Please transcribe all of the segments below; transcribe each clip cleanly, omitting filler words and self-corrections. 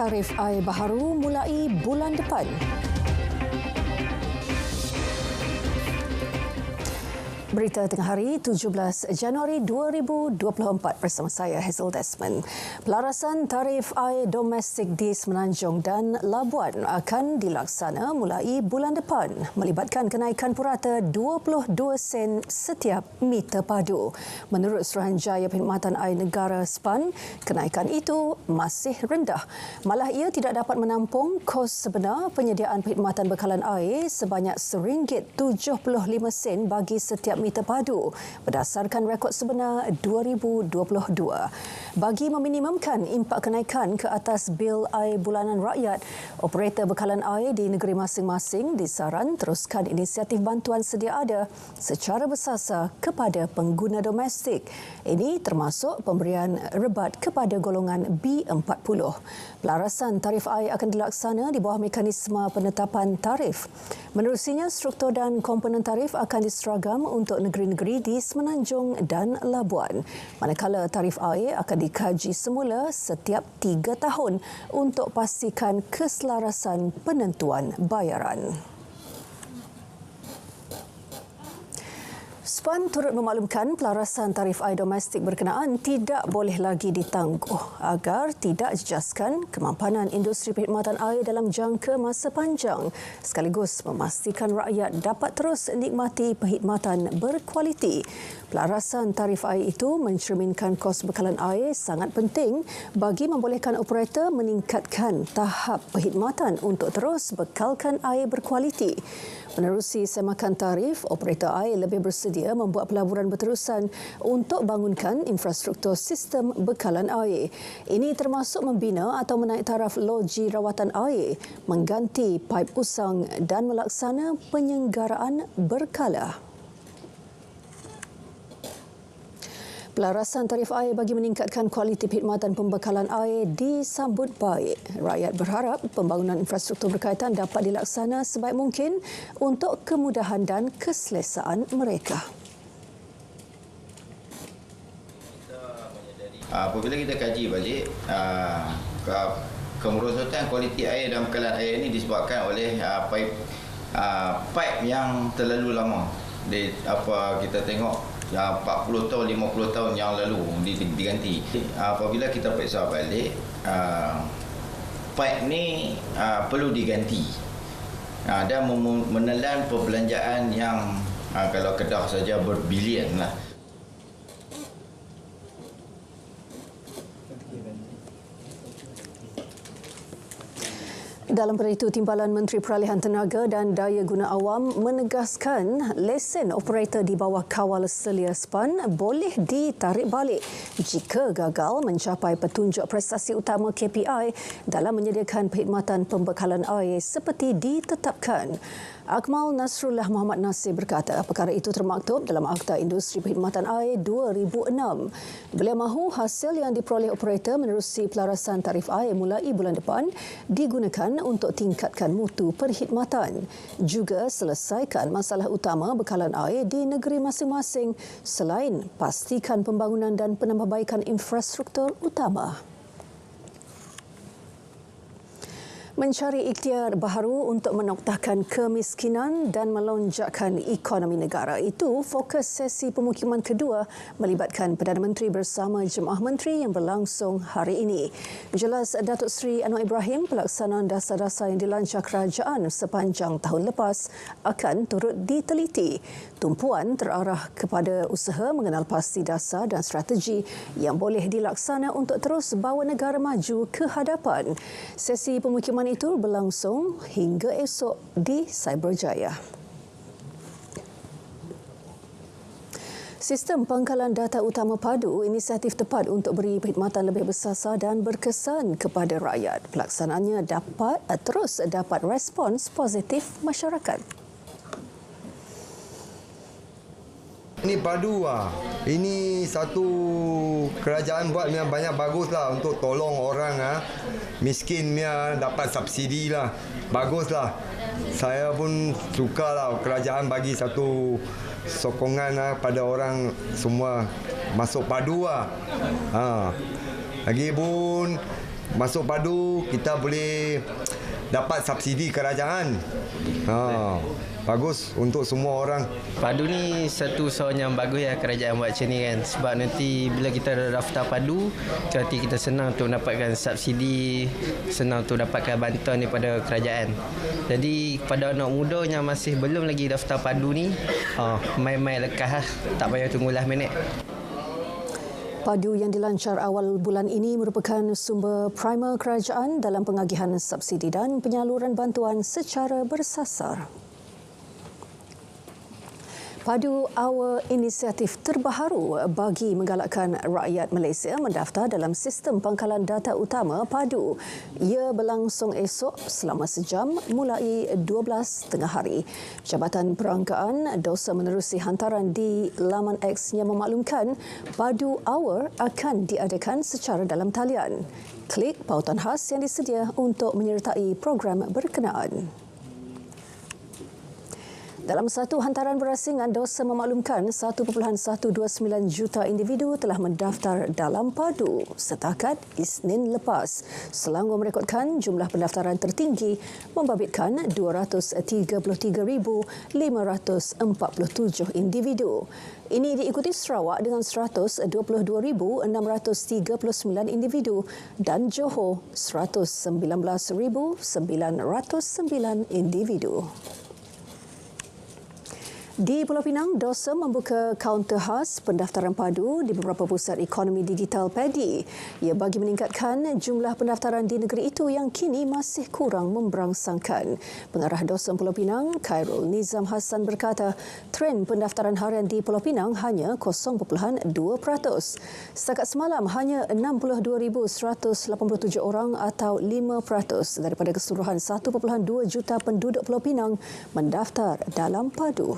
tarif air baharu mulai bulan depan. Berita tengah hari 17 Januari 2024 bersama saya Hazel Desmond. Pelarasan tarif air domestik di Semenanjung dan Labuan akan dilaksana mulai bulan depan melibatkan kenaikan purata 22 sen setiap meter padu. Menurut Suruhanjaya Perkhidmatan Air Negara SPAN, kenaikan itu masih rendah. Malah ia tidak dapat menampung kos sebenar penyediaan perkhidmatan bekalan air sebanyak RM1.75 bagi setiap meter padu berdasarkan rekod sebenar 2022. Bagi meminimumkan impak kenaikan ke atas bil air bulanan rakyat, operator bekalan air di negeri masing-masing disaran teruskan inisiatif bantuan sedia ada secara bersasar kepada pengguna domestik. Ini termasuk pemberian rebat kepada golongan B40. Pelarasan tarif air akan dilaksana di bawah mekanisme penetapan tarif. Menerusinya, struktur dan komponen tarif akan diseragam untuk negeri-negeri di Semenanjung dan Labuan. Manakala tarif air akan dikaji semula setiap 3 tahun untuk pastikan keselarasan penentuan bayaran. SPAN turut memaklumkan pelarasan tarif air domestik berkenaan tidak boleh lagi ditangguh agar tidak jejaskan kemampanan industri perkhidmatan air dalam jangka masa panjang sekaligus memastikan rakyat dapat terus nikmati perkhidmatan berkualiti. Pelarasan tarif air itu mencerminkan kos bekalan air sangat penting bagi membolehkan operator meningkatkan tahap perkhidmatan untuk terus bekalkan air berkualiti. Menerusi semakan tarif, operator air lebih bersedia membuat pelaburan berterusan untuk bangunkan infrastruktur sistem bekalan air. Ini termasuk membina atau menaik taraf loji rawatan air, mengganti paip usang dan melaksana penyelenggaraan berkala. Pelarasan tarif air bagi meningkatkan kualiti perkhidmatan pembekalan air disambut baik. Rakyat berharap pembangunan infrastruktur berkaitan dapat dilaksana sebaik mungkin untuk kemudahan dan keselesaan mereka. Apabila kita kaji balik, kemerosotan kualiti air dan bekalan air ini disebabkan oleh paip yang terlalu lama. Kita tengok 40 tahun, 50 tahun yang lalu diganti. Apabila kita periksa balik, paip ni perlu diganti dan menelan perbelanjaan yang kalau Kedah saja berbilion lah. Dalam pada itu, Timbalan Menteri Peralihan Tenaga dan Daya Guna Awam menegaskan lesen operator di bawah kawal selia SPAN boleh ditarik balik jika gagal mencapai petunjuk prestasi utama KPI dalam menyediakan perkhidmatan pembekalan air seperti ditetapkan. Akmal Nasrullah Muhammad Nasir berkata perkara itu termaktub dalam Akta Industri Perkhidmatan Air 2006. Beliau mahu hasil yang diperoleh operator menerusi pelarasan tarif air mulai bulan depan digunakan untuk tingkatkan mutu perkhidmatan. Juga selesaikan masalah utama bekalan air di negeri masing-masing selain pastikan pembangunan dan penambahbaikan infrastruktur utama. Mencari ikhtiar baharu untuk menoktahkan kemiskinan dan melonjakkan ekonomi negara. Itu fokus sesi pemukiman kedua melibatkan Perdana Menteri bersama Jemaah Menteri yang berlangsung hari ini. Jelas Datuk Seri Anwar Ibrahim, pelaksanaan dasar-dasar yang dilancar kerajaan sepanjang tahun lepas akan turut diteliti. Tumpuan terarah kepada usaha mengenal pasti dasar dan strategi yang boleh dilaksana untuk terus bawa negara maju ke hadapan. Sesi pemukiman itu berlangsung hingga esok di Cyberjaya. Sistem pangkalan data utama padu inisiatif tepat untuk beri perkhidmatan lebih bersasar dan berkesan kepada rakyat. Pelaksanaannya terus dapat respons positif masyarakat. Ini padu Ini satu kerajaan buat yang banyak bagus lah untuk tolong orang miskin dapat subsidi lah. Bagus lah. Saya pun suka lah kerajaan bagi satu sokongan pada orang semua masuk padu Lagi pun masuk padu kita boleh dapat subsidi kerajaan. Bagus untuk semua orang. Padu ni satu soalan yang bagus ya kerajaan buat macam ni kan. Sebab nanti bila kita daftar padu, nanti kita senang untuk mendapatkan subsidi, senang untuk dapatkan bantuan daripada kerajaan. Jadi kepada anak muda yang masih belum lagi daftar padu ni, main-main lekas lah. Tak payah tunggu last minute. Padu yang dilancar awal bulan ini merupakan sumber primer kerajaan dalam pengagihan subsidi dan penyaluran bantuan secara bersasar. Padu Hour inisiatif terbaru bagi menggalakkan rakyat Malaysia mendaftar dalam sistem pangkalan data utama Padu. Ia berlangsung esok selama sejam mulai 12 tengah hari. Jabatan Perangkaan Dosa menerusi hantaran di laman X-nya memaklumkan Padu Hour akan diadakan secara dalam talian. Klik pautan khas yang disedia untuk menyertai program berkenaan. Dalam satu hantaran berasingan, Dosa memaklumkan 1.129 juta individu telah mendaftar dalam Padu setakat Isnin lepas. Selangor merekodkan jumlah pendaftaran tertinggi membabitkan 233,547 individu. Ini diikuti Sarawak dengan 122,639 individu dan Johor 119,909 individu. Di Pulau Pinang, Dosa membuka kaunter khas pendaftaran padu di beberapa pusat ekonomi digital PADI. Ia bagi meningkatkan jumlah pendaftaran di negeri itu yang kini masih kurang memberangsangkan. Pengarah Dosa Pulau Pinang, Khairul Nizam Hassan berkata, tren pendaftaran harian di Pulau Pinang hanya 0.2%. Setakat semalam, hanya 62,187 orang atau 5% daripada keseluruhan 1.2 juta penduduk Pulau Pinang mendaftar dalam padu.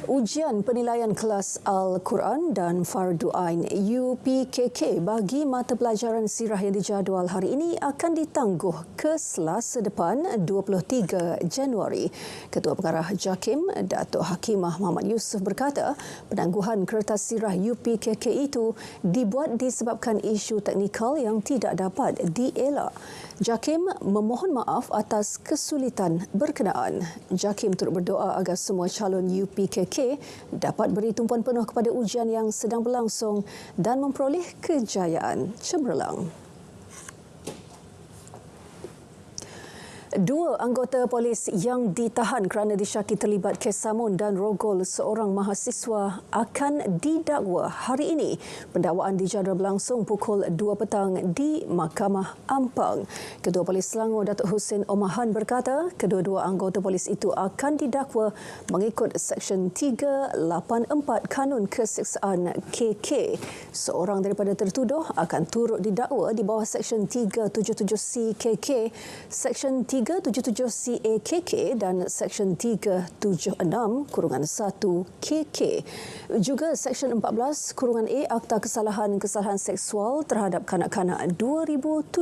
Ujian penilaian kelas Al-Quran dan Fardu Ain UPKK bagi mata pelajaran sirah yang dijadual hari ini akan ditangguh ke Selasa depan 23 Januari. Ketua Pengarah JAKIM, Datuk Hakimah Muhammad Yusof berkata, penangguhan kertas sirah UPKK itu dibuat disebabkan isu teknikal yang tidak dapat dielak. JAKIM memohon maaf atas kesulitan berkenaan. JAKIM turut berdoa agar semua calon UPKK dapat beri tumpuan penuh kepada ujian yang sedang berlangsung dan memperoleh kejayaan cemerlang. Dua anggota polis yang ditahan kerana disyaki terlibat kes samun dan rogol seorang mahasiswa akan didakwa hari ini. Pendakwaan dijadual berlangsung pukul 2 petang di Mahkamah Ampang. Ketua Polis Selangor Datuk Hussein Omahan berkata, kedua-dua anggota polis itu akan didakwa mengikut Seksyen 384 Kanun Keseksaan KK. Seorang daripada tertuduh akan turut didakwa di bawah Seksyen 377C KK, Seksyen 377 CAKK dan Seksyen 376-1 KK. Juga Seksyen 14-A Akta Kesalahan Seksual terhadap Kanak-kanak 2017.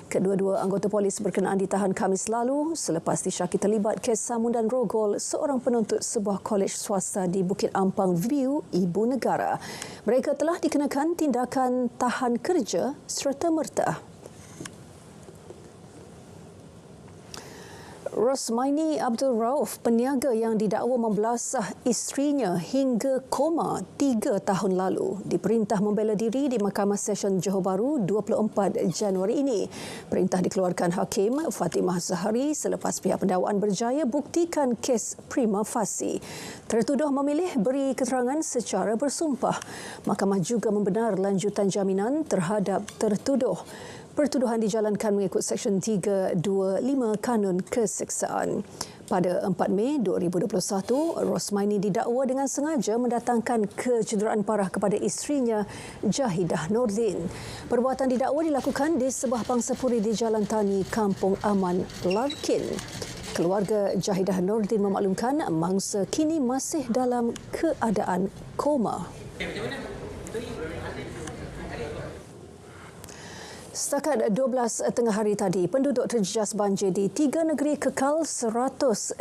Kedua-dua anggota polis berkenaan ditahan Khamis lalu selepas disyaki terlibat kes samun dan rogol seorang penuntut sebuah kolej swasta di Bukit Ampang View, Ibu Negara. Mereka telah dikenakan tindakan tahan kerja serta-merta. Rosmaini Abdul Rauf, peniaga yang didakwa membelasah isterinya hingga koma 3 tahun lalu, diperintah membela diri di Mahkamah Session Johor Bahru 24 Januari ini. Perintah dikeluarkan Hakim Fatimah Zahari selepas pihak pendakwaan berjaya buktikan kes prima facie. Tertuduh memilih beri keterangan secara bersumpah. Mahkamah juga membenar lanjutan jaminan terhadap tertuduh. Pertuduhan dijalankan mengikut Seksyen 325 Kanun Keseksaan. Pada 4 Mei 2021, Rosmaini didakwa dengan sengaja mendatangkan kecederaan parah kepada isterinya, Jahidah Nordin. Perbuatan didakwa dilakukan di sebuah pangsapuri di Jalan Tani, Kampung Aman, Larkin. Keluarga Jahidah Nordin memaklumkan mangsa kini masih dalam keadaan koma. Setakat 12 tengah hari tadi, penduduk terjejas banjir di 3 negeri kekal 102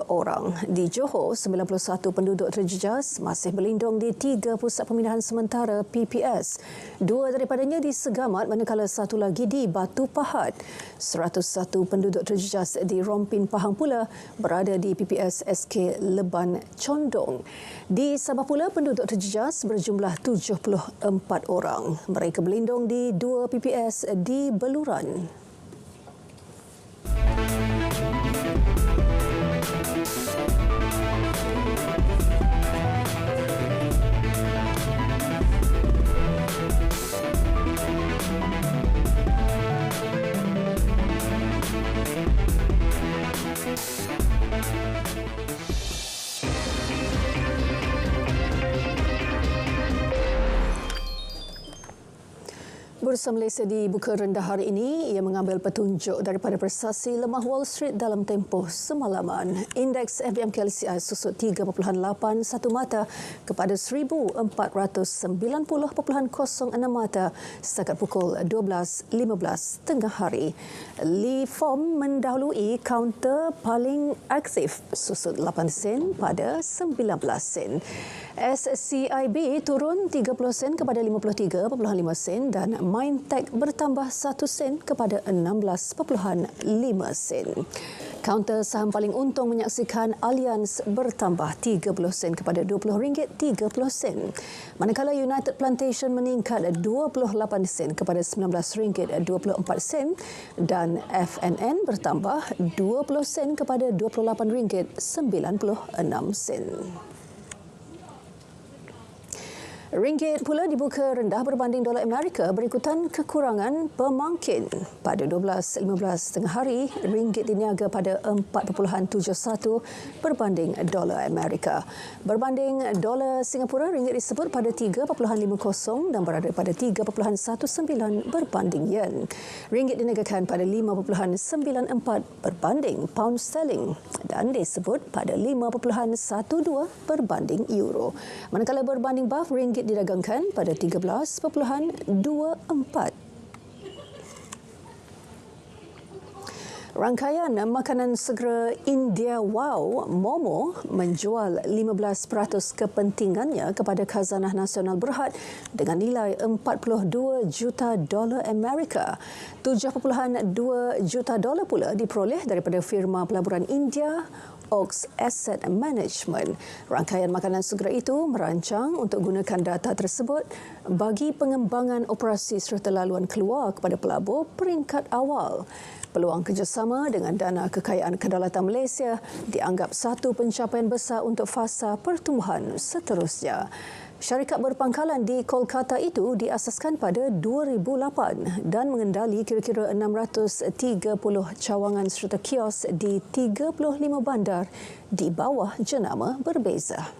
orang. Di Johor, 91 penduduk terjejas masih berlindung di 3 pusat pemindahan sementara PPS. 2 daripadanya di Segamat manakala 1 lagi di Batu Pahat. 101 penduduk terjejas di Rompin Pahang pula berada di PPS SK Leban Condong. Di Sabah pula, penduduk terjejas berjumlah 74 orang. Mereka berlindung di 2 PPS di Beluran. Bursa Malaysia dibuka rendah hari ini. Ia mengambil petunjuk daripada prestasi lemah Wall Street dalam tempoh semalaman. Indeks FBMKLCI susut 3.81 mata kepada 1,490.06 mata setakat pukul 12.15 tengah hari. Lee Fom mendahului kaunter paling aktif susut 8 sen pada 19 sen. SCIB turun 30 sen kepada 53.5 sen dan Mindtech bertambah 1 sen kepada 16.5 sen. Kaunter saham paling untung menyaksikan Allianz bertambah 30 sen kepada RM20.30. Manakala United Plantation meningkat 28 sen kepada RM19.24 dan FNN bertambah 20 sen kepada RM28.96. Ringgit pula dibuka rendah berbanding dolar Amerika berikutan kekurangan pemangkin. Pada 12.15 tengah hari, ringgit diniaga pada 4.71 berbanding dolar Amerika. Berbanding dolar Singapura, ringgit disebut pada 3.50 dan berada pada 3.19 berbanding yen. Ringgit diniagakan pada 5.94 berbanding pound sterling dan disebut pada 5.12 berbanding euro. Manakala berbanding BAF, ringgit didagangkan pada 13.24. Rangkaian makanan segera India Wow, Momo, menjual 15% kepentingannya kepada Khazanah Nasional Berhad dengan nilai $42 juta Amerika. $7.2 juta pula diperoleh daripada firma pelaburan India Ox Asset Management. Rangkaian makanan segera itu merancang untuk gunakan data tersebut bagi pengembangan operasi serta laluan keluar kepada pelabur peringkat awal. Peluang kerjasama dengan Dana Kekayaan Kedaulatan Malaysia dianggap satu pencapaian besar untuk fasa pertumbuhan seterusnya. Syarikat berpangkalan di Kolkata itu diasaskan pada 2008 dan mengendali kira-kira 630 cawangan serta kios di 35 bandar di bawah jenama berbeza.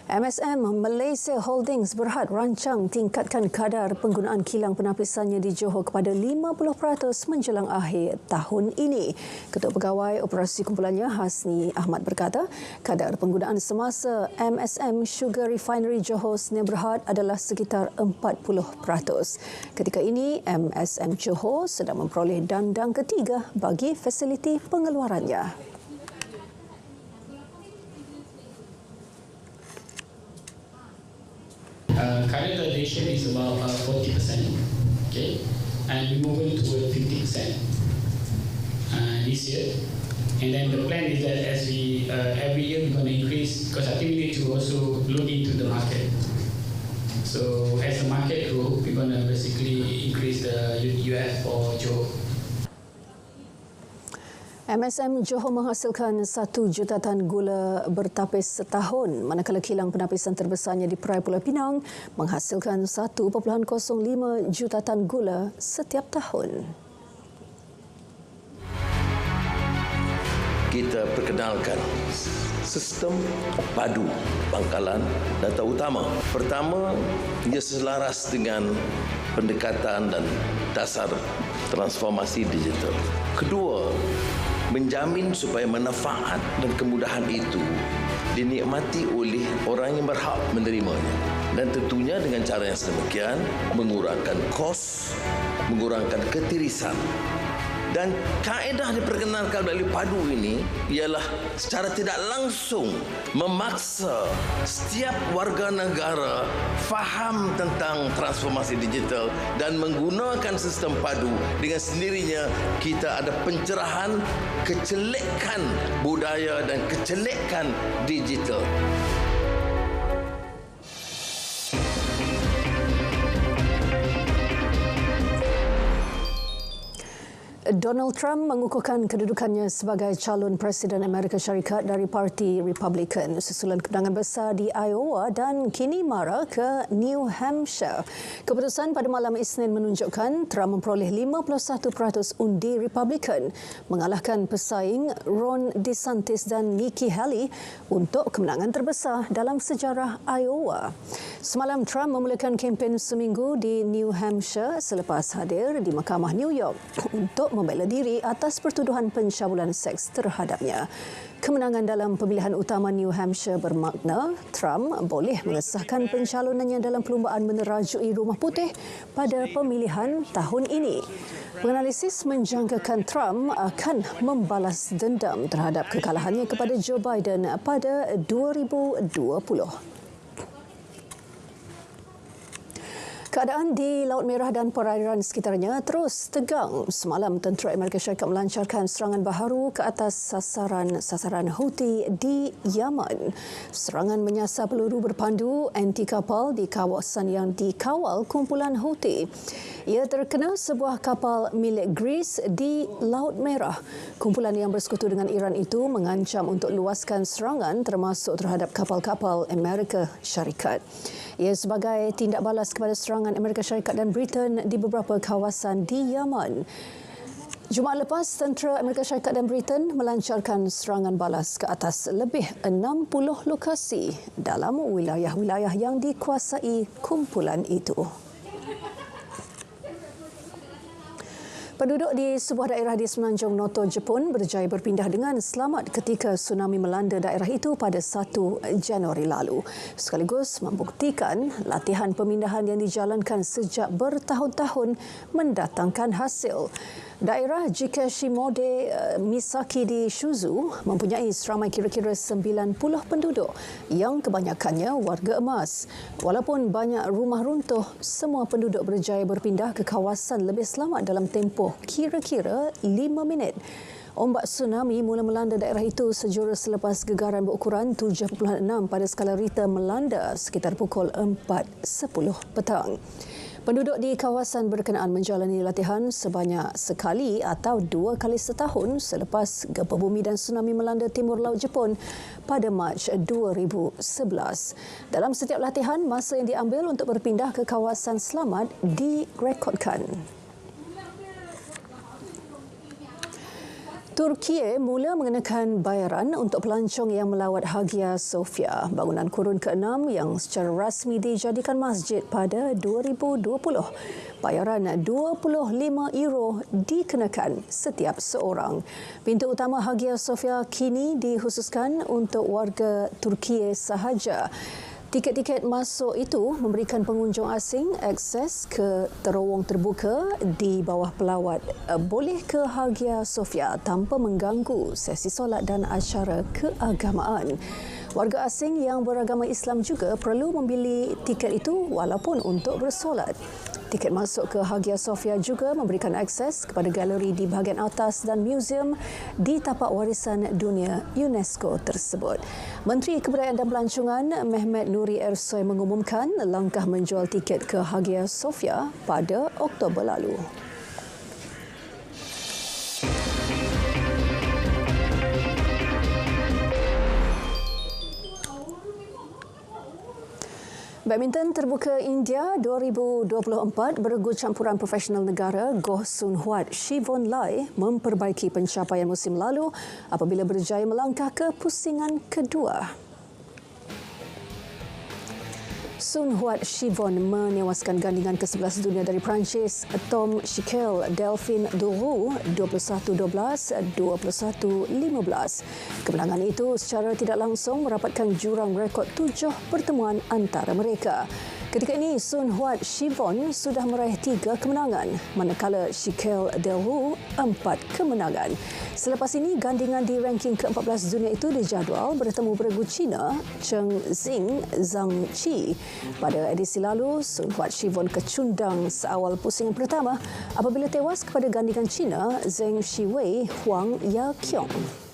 MSM Malaysia Holdings Berhad rancang tingkatkan kadar penggunaan kilang penapisannya di Johor kepada 50% menjelang akhir tahun ini. Ketua Pegawai Operasi Kumpulannya Hasni Ahmad berkata, kadar penggunaan semasa MSM Sugar Refinery Johor Sdn Berhad adalah sekitar 40%. Ketika ini, MSM Johor sedang memperoleh dandang ketiga bagi fasiliti pengeluarannya. Current utilization is about 40%, okay, and we move on toward 50% this year. And then the plan is that as we every year we're going to increase, because I think we need to also look into the market. So as the market grows, we're going to basically increase the UF for Johor. MSM Johor menghasilkan 1 juta tan gula bertapis setahun, manakala kilang penapisan terbesarnya di Perai Pulau Pinang menghasilkan 1.05 juta tan gula setiap tahun. Kita perkenalkan sistem padu pangkalan data utama. Pertama, ia selaras dengan pendekatan dan dasar transformasi digital. Kedua, menjamin supaya manfaat dan kemudahan itu dinikmati oleh orang yang berhak menerimanya. Dan tentunya dengan cara yang sedemikian mengurangkan kos, mengurangkan ketirisan. Dan kaedah diperkenalkan melalui padu ini ialah secara tidak langsung memaksa setiap warga negara faham tentang transformasi digital dan menggunakan sistem padu. Dengan sendirinya kita ada pencerahan kecelekan budaya dan kecelekan digital. Donald Trump mengukuhkan kedudukannya sebagai calon Presiden Amerika Syarikat dari Parti Republikan susulan kemenangan besar di Iowa dan kini mara ke New Hampshire. Keputusan pada malam Isnin menunjukkan Trump memperoleh 51% undi Republikan, mengalahkan pesaing Ron DeSantis dan Nikki Haley untuk kemenangan terbesar dalam sejarah Iowa. Semalam Trump memulakan kempen seminggu di New Hampshire selepas hadir di Mahkamah New York untuk membela diri atas pertuduhan pencabulan seks terhadapnya. Kemenangan dalam pemilihan utama New Hampshire bermakna Trump boleh mengesahkan pencalonannya dalam perlumbaan menerajui Rumah Putih pada pemilihan tahun ini. Penganalisis menjangkakan Trump akan membalas dendam terhadap kekalahannya kepada Joe Biden pada 2020. Keadaan di Laut Merah dan perairan sekitarnya terus tegang. Semalam, tentera Amerika Syarikat melancarkan serangan baharu ke atas sasaran Houthi di Yaman. Serangan menyasar peluru berpandu anti kapal di kawasan yang dikawal kumpulan Houthi. Ia terkena sebuah kapal milik Greece di Laut Merah. Kumpulan yang bersekutu dengan Iran itu mengancam untuk luaskan serangan termasuk terhadap kapal-kapal Amerika Syarikat. Ia sebagai tindak balas kepada serangan Amerika Syarikat dan Britain di beberapa kawasan di Yaman. Jumaat lepas, tentera Amerika Syarikat dan Britain melancarkan serangan balas ke atas lebih 60 lokasi dalam wilayah-wilayah yang dikuasai kumpulan itu. Penduduk di sebuah daerah di semenanjung Noto, Jepun berjaya berpindah dengan selamat ketika tsunami melanda daerah itu pada 1 Januari lalu. Sekaligus membuktikan latihan pemindahan yang dijalankan sejak bertahun-tahun mendatangkan hasil. Daerah Jikeshimode Misaki di Shuzu mempunyai seramai kira-kira 90 penduduk yang kebanyakannya warga emas. Walaupun banyak rumah runtuh, semua penduduk berjaya berpindah ke kawasan lebih selamat dalam tempoh kira-kira 5 minit. Ombak tsunami mula melanda daerah itu sejurus selepas gegaran berukuran 7.6 pada skala Richter melanda sekitar pukul 4.10 petang. Penduduk di kawasan berkenaan menjalani latihan sebanyak sekali atau 2 kali setahun selepas gempa bumi dan tsunami melanda timur laut Jepun pada Mac 2011. Dalam setiap latihan, masa yang diambil untuk berpindah ke kawasan selamat direkodkan. Turki mula mengenakan bayaran untuk pelancong yang melawat Hagia Sophia, bangunan kurun ke-6 yang secara rasmi dijadikan masjid pada 2020. Bayaran €25 dikenakan setiap seorang. Pintu utama Hagia Sophia kini dikhususkan untuk warga Turki sahaja. Tiket-tiket masuk itu memberikan pengunjung asing akses ke terowong terbuka di bawah pelawat boleh ke Hagia Sophia tanpa mengganggu sesi solat dan acara keagamaan. Warga asing yang beragama Islam juga perlu membeli tiket itu walaupun untuk bersolat. Tiket masuk ke Hagia Sophia juga memberikan akses kepada galeri di bahagian atas dan muzium di tapak warisan dunia UNESCO tersebut. Menteri Kebudayaan dan Pelancongan Mehmet Nuri Ersoy mengumumkan langkah menjual tiket ke Hagia Sophia pada Oktober lalu. Badminton terbuka India 2024 beregu campuran profesional negara Goh Soon Huat Shivon Lai memperbaiki pencapaian musim lalu apabila berjaya melangkah ke pusingan kedua. Soon Huat Shivon menewaskan gandingan ke-11 dunia dari Perancis Tom Schickel Delphine Doroux 21-12, 21-15. Kemenangan itu secara tidak langsung merapatkan jurang rekod 7 pertemuan antara mereka. Ketika ini, Sun Huat Shivon sudah meraih 3 kemenangan, manakala Shikel Delhu 4 kemenangan. Selepas ini, gandingan di ranking ke-14 dunia itu dijadual bertemu beregu China Cheng Xing Zhang Qi. Pada edisi lalu, Sun Huat Shivon kecundang seawal pusingan pertama apabila tewas kepada gandingan China Zheng Shiwei Huang Yaqiong.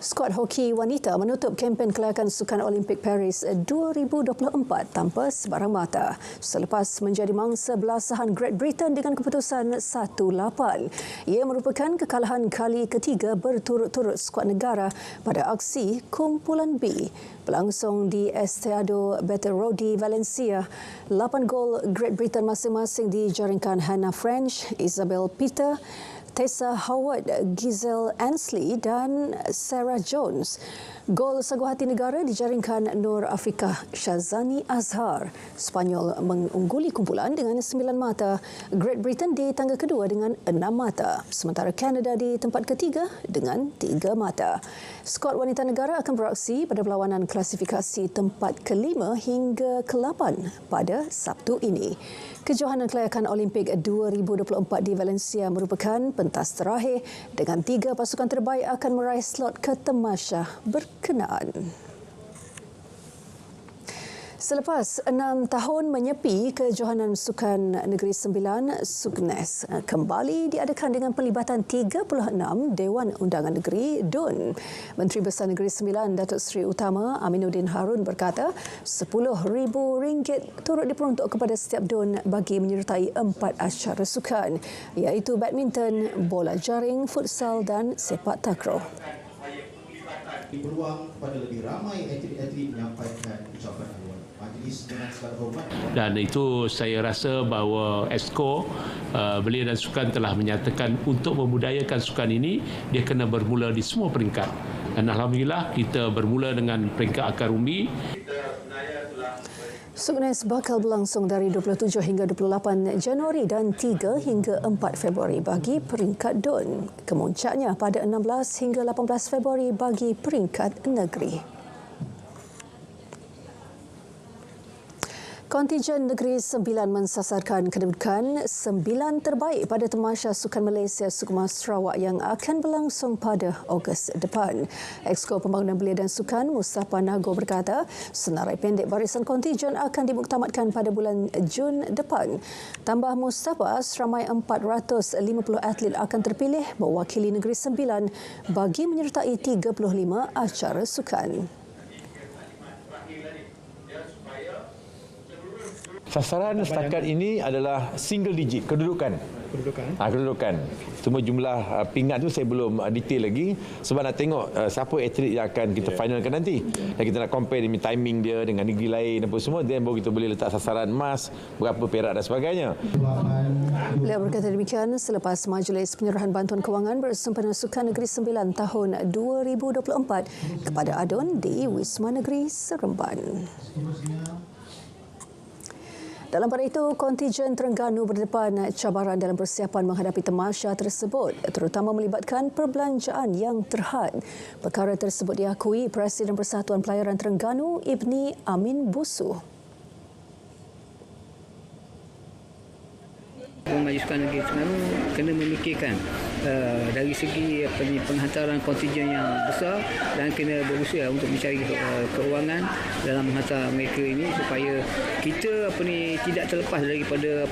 Skuad hoki wanita menutup kempen kelayakan Sukan Olimpik Paris 2024 tanpa sebarang mata selepas menjadi mangsa belasahan Great Britain dengan keputusan 1-8. Ia merupakan kekalahan kali ketiga berturut-turut skuad negara pada aksi kumpulan B. Berlangsung di Estadio Betterodi, Valencia. 8 gol Great Britain masing-masing dijaringkan Hannah French, Isabel Peter, Tessa Howard, Giselle Ansley dan Sarah Jones. Gol sagu hati negara dijaringkan Nur Afrikah Shazani Azhar. Spanyol mengungguli kumpulan dengan 9 mata. Great Britain di tangga kedua dengan 6 mata. Sementara Kanada di tempat ketiga dengan 3 mata. Skuad wanita negara akan beraksi pada perlawanan klasifikasi tempat ke-5 hingga ke-8 pada Sabtu ini. Kejohanan kelayakan Olimpik 2024 di Valencia merupakan pentas terakhir dengan 3 pasukan terbaik akan meraih slot ke tamasya berkenaan. Selepas 6 tahun menyepi, Kejohanan Sukan Negeri Sembilan SUKNES kembali diadakan dengan pelibatan 36 Dewan Undangan Negeri DUN. Menteri Besar Negeri Sembilan Datuk Seri Utama Aminuddin Harun berkata RM10,000 turut diperuntuk kepada setiap DUN bagi menyertai 4 acara sukan iaitu badminton, bola jaring, futsal dan sepak takraw. Peluang kepada lebih ramai atlet-atlet menyampaikan ucapan awal. Majlis dengan segala hormat. Dan itu saya rasa bahawa Exco Belia dan Sukan telah menyatakan untuk membudayakan sukan ini dia kena bermula di semua peringkat. Dan alhamdulillah kita bermula dengan peringkat akar umbi. SUKNES bakal berlangsung dari 27 hingga 28 Januari dan 3 hingga 4 Februari bagi peringkat DUN. Kemuncaknya pada 16 hingga 18 Februari bagi peringkat negeri. Kontijen Negeri Sembilan mensasarkan kedudukan 9 terbaik pada Tamasya Sukan Malaysia Sukma Sarawak yang akan berlangsung pada Ogos depan. Exco Pembangunan Belia dan Sukan Mustafa Nago berkata, senarai pendek barisan kontijen akan dimuktamadkan pada bulan Jun depan. Tambah Mustafa, seramai 450 atlet akan terpilih mewakili Negeri Sembilan bagi menyertai 35 acara sukan. Sasaran setakat ini adalah single digit kedudukan. Kedudukan. Cuma jumlah pingat tu saya belum detail lagi sebab nak tengok siapa atlet yang akan kita finalkan nanti. Dan kita nak compare dengan timing dia dengan negeri lain apa semua, then baru kita boleh letak sasaran emas, berapa perak dan sebagainya. Beliau berkata demikian selepas Majlis Penyerahan Bantuan Kewangan Bersempena Sukan Negeri Sembilan tahun 2024 kepada ADUN di Wisma Negeri Seremban. Dalam pada itu, kontijen Terengganu berdepan cabaran dalam persiapan menghadapi tamasya tersebut, terutama melibatkan perbelanjaan yang terhad. Perkara tersebut diakui Presiden Persatuan Pelayaran Terengganu, Ibni Amin Busu. Majlis Sukan Negeri Terengganu kena memikirkan dari segi penghantaran kontijen yang besar dan kena berusaha untuk mencari keuangan dalam menghantar mereka ini supaya kita tidak terlepas daripada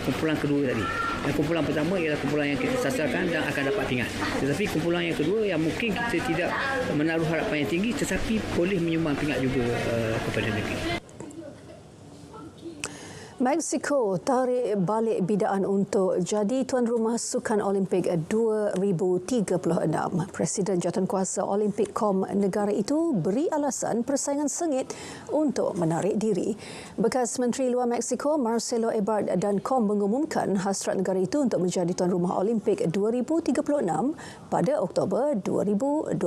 kumpulan kedua tadi. Dan kumpulan pertama ialah kumpulan yang kita sasarkan dan akan dapat pingat. Tetapi kumpulan yang kedua yang mungkin kita tidak menaruh harapan yang tinggi tetapi boleh menyumbang pingat juga kepada negeri. Mexico tarik balik bidaan untuk jadi tuan rumah Sukan Olimpik 2036. Presiden Jawatankuasa Olimpik KOM negara itu beri alasan persaingan sengit untuk menarik diri. Bekas Menteri Luar Mexico Marcelo Ebrard dan KOM mengumumkan hasrat negara itu untuk menjadi tuan rumah Olimpik 2036 pada Oktober 2022.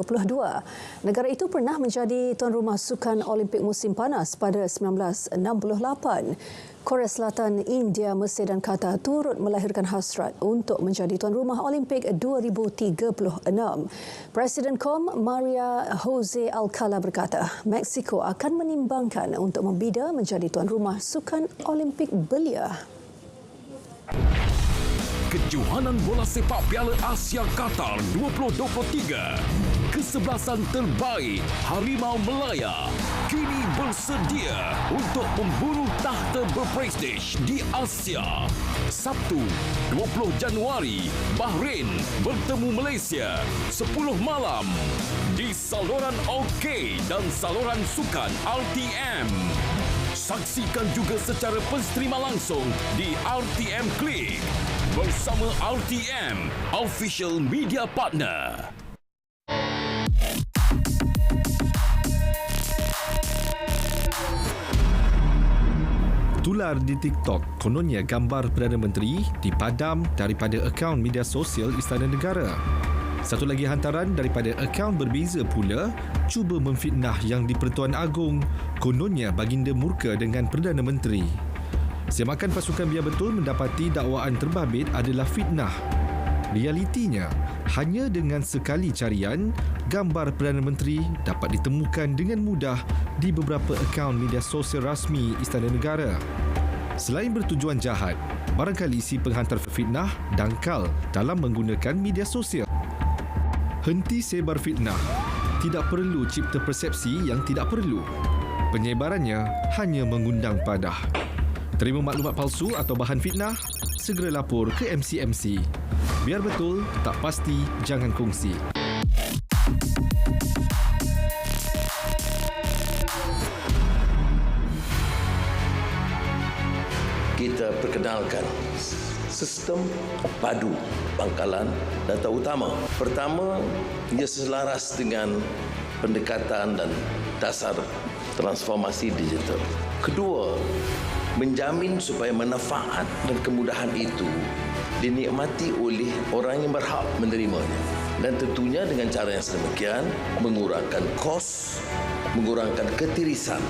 Negara itu pernah menjadi tuan rumah Sukan Olimpik musim panas pada 1968. Korea Selatan, India, Mesir dan Qatar turut melahirkan hasrat untuk menjadi tuan rumah Olimpik 2036. Presiden KOM Maria Jose Alcala berkata, Mexico akan menimbangkan untuk membida menjadi tuan rumah Sukan Olimpik belia. Kejohanan bola sepak Piala Asia Qatar 2023. Kesebelasan terbaik Harimau Melaya kini bersedia untuk memburu takhta berprestij di Asia. Sabtu 20 Januari, Bahrain bertemu Malaysia 10 malam di saluran OK dan saluran sukan RTM. Saksikan juga secara penstrima langsung di RTM Klik bersama RTM, official media partner. Tular di TikTok, kononnya gambar Perdana Menteri dipadam daripada akaun media sosial Istana Negara. Satu lagi hantaran daripada akaun berbeza pula cuba memfitnah Yang di-Pertuan Agong, kononnya baginda murka dengan Perdana Menteri. Semakan pasukan biar betul mendapati dakwaan terbabit adalah fitnah. Realitinya, hanya dengan sekali carian, gambar Perdana Menteri dapat ditemukan dengan mudah di beberapa akaun media sosial rasmi Istana Negara. Selain bertujuan jahat, barangkali si penghantar fitnah dangkal dalam menggunakan media sosial. Henti sebar fitnah. Tidak perlu cipta persepsi yang tidak perlu. Penyebarannya hanya mengundang padah. Terima maklumat palsu atau bahan fitnah? Segera lapor ke MCMC. Biar betul, tak pasti, jangan kongsi. Kita perkenalkan sistem padu pangkalan data utama. Pertama, ia selaras dengan pendekatan dan dasar transformasi digital. Kedua, menjamin supaya manfaat dan kemudahan itu dinikmati oleh orang yang berhak menerimanya. Dan tentunya dengan cara yang sedemikian, mengurangkan kos, mengurangkan ketirisan.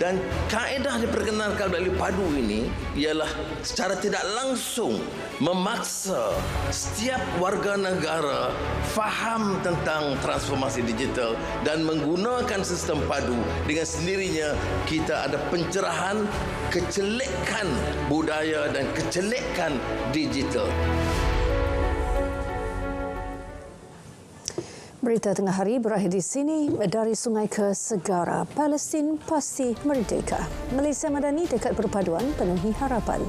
Dan kaedah diperkenalkan melalui padu ini ialah secara tidak langsung memaksa setiap warga negara faham tentang transformasi digital dan menggunakan sistem padu. Dengan sendirinya kita ada pencerahan kecelekan budaya dan kecelekan digital. Berita tengah hari berakhir di sini. Dari sungai ke segara, Palestin pasti merdeka. Malaysia Madani dekat perpaduan penuhi harapan.